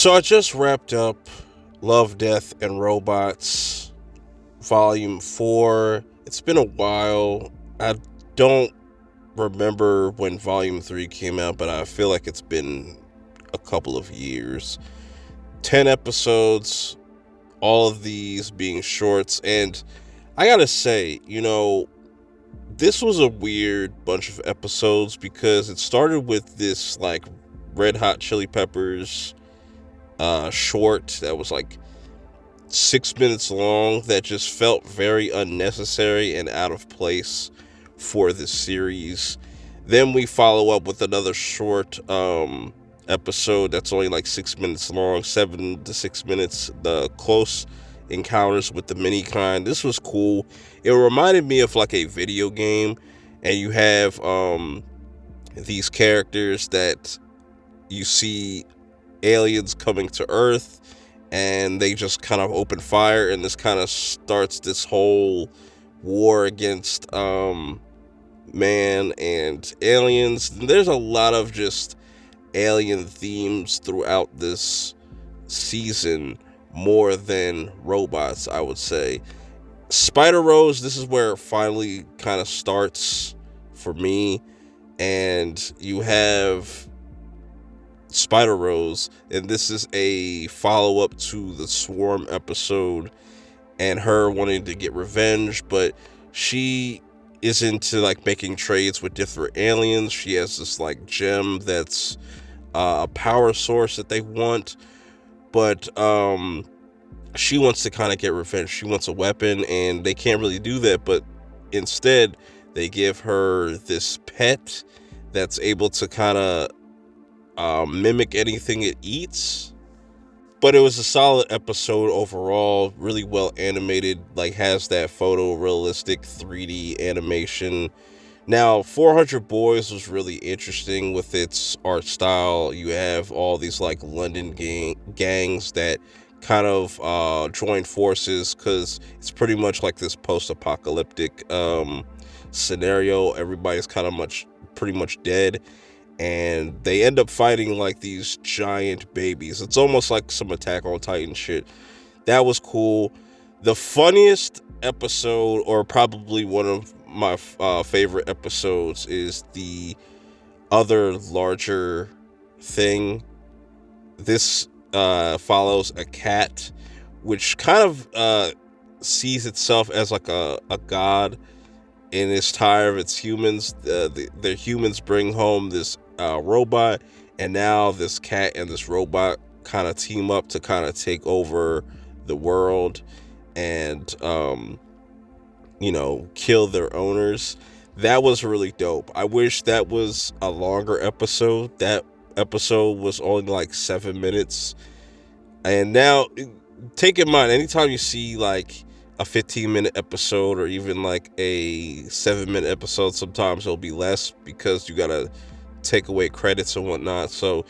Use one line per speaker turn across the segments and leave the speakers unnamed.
So I just wrapped up Love, Death, and Robots, Volume 4. It's been a while. I don't remember when Volume 3 came out, but I feel like it's been a couple of years. 10 episodes, all of these being shorts, and I gotta say, this was a weird bunch of episodes because it started with this, Red Hot Chili Peppers short that was 6 minutes long that just felt very unnecessary and out of place for this series. Then we follow up with another short episode that's only 6 minutes long, 7 to 6 minutes, the Close Encounters with the Mini Kind. This was cool. It reminded me of a video game, and you have these characters that you see aliens coming to Earth, and they just kind of open fire, and this kind of starts this whole war against man and aliens. There's a lot of just alien themes throughout this season, more than robots, I would say. Spider Rose, this is where it finally kind of starts for me, and you have Spider Rose, and this is a follow-up to the Swarm episode and her wanting to get revenge, but she is into making trades with different aliens. She has this gem that's a power source that they want, but she wants to kind of get revenge. She wants a weapon, and they can't really do that, but instead they give her this pet that's able to kind of mimic anything it eats. But it was a solid episode overall, really well animated, has that photorealistic 3D animation. Now, 400 Boys was really interesting with its art style. You have all these London gangs that kind of join forces, because it's pretty much this post-apocalyptic scenario. Everybody's pretty much dead, and they end up fighting these giant babies. It's almost like some Attack on Titan shit. That was cool. The funniest episode, or probably one of my favorite episodes, is the Other Larger Thing. This follows a cat which kind of sees itself as a god, and is tired of its humans. The humans bring home this robot, and now this cat and this robot kind of team up to kind of take over the world and kill their owners. That was really dope. I wish that was a longer episode. That episode was only 7 minutes. And now, take in mind, anytime you see a 15-minute episode, or even a 7-minute episode, sometimes it'll be less because you gotta take away credits and whatnot. So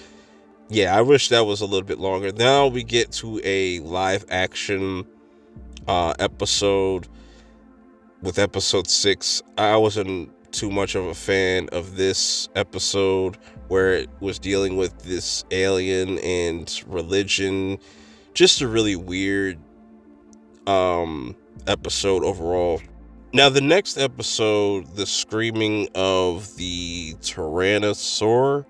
yeah, I wish that was a little bit longer. Now we get to a live action episode with episode 6. I wasn't too much of a fan of this episode, where it was dealing with this alien and religion. Just a really weird episode overall. Now, the next episode, The Screaming of the Tyrannosaur,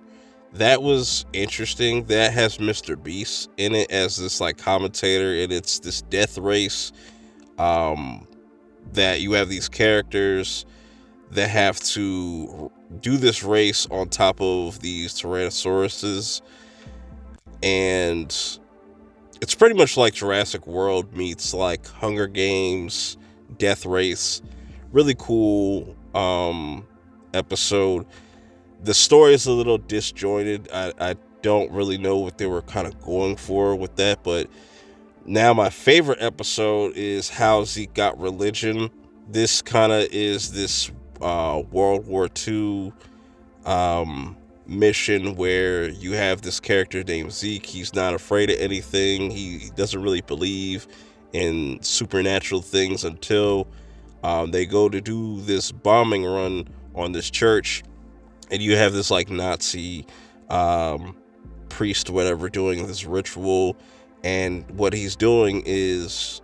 that was interesting. That has Mr. Beast in it as this commentator, and it's this death race that you have these characters that have to do this race on top of these Tyrannosauruses, and it's pretty much like Jurassic World meets Hunger Games, Death Race. Really cool episode. The story is a little disjointed. I don't really know what they were kind of going for with that, but now my favorite episode is How Zeke Got Religion. This kind of is this World War II mission where you have this character named Zeke. He's not afraid of anything. He doesn't really believe in supernatural things until they go to do this bombing run on this church, and you have this Nazi priest or whatever doing this ritual, and what he's doing is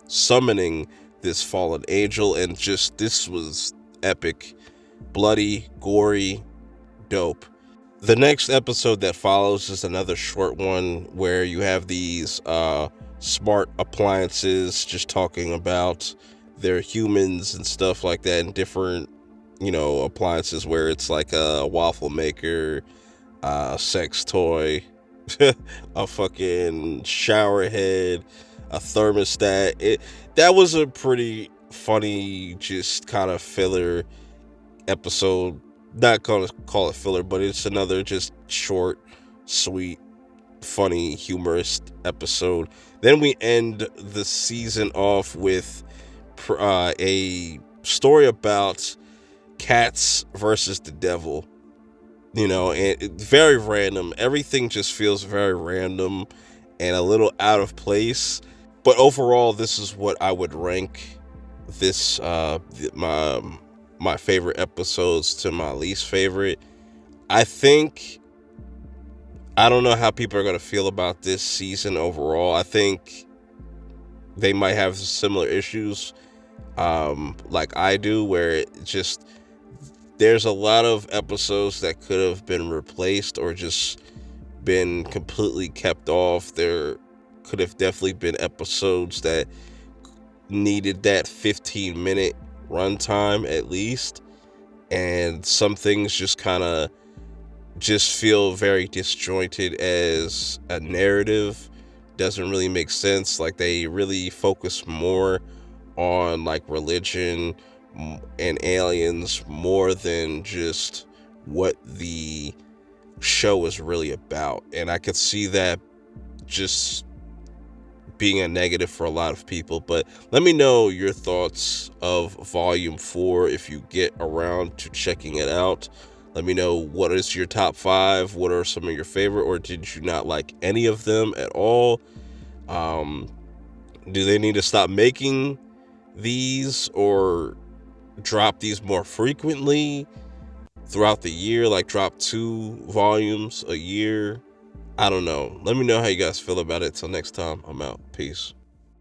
summoning this fallen angel, and just this was epic, bloody, gory, dope. The next episode that follows is another short one where you have these smart appliances just talking about their humans and stuff like that, and different, appliances where it's like a waffle maker, sex toy, a fucking shower head, a thermostat. That was a pretty funny, just kind of filler episode. Not gonna call it filler, but it's another just short, sweet, funny, humorous episode. Then we end the season off with a story about cats versus the devil. And very random. Everything just feels very random and a little out of place. But overall, this is what I would rank this my favorite episodes to my least favorite. I don't know how people are going to feel about this season overall. I think they might have similar issues like I do, where there's a lot of episodes that could have been replaced or just been completely kept off. There could have definitely been episodes that needed that 15-minute runtime at least, and some things just kind of just feel very disjointed as a narrative. Doesn't really make sense. Like, they really focus more on like religion and aliens more than just what the show is really about, and I could see that just being a negative for a lot of people. But let me know your thoughts of Volume 4 if you get around to checking it out. Let me know, what is your top 5? What are some of your favorite, or did you not like any of them at all? Do they need to stop making these or drop these more frequently throughout the year, like drop 2 volumes a year? I don't know. Let me know how you guys feel about it. Till next time, I'm out. Peace.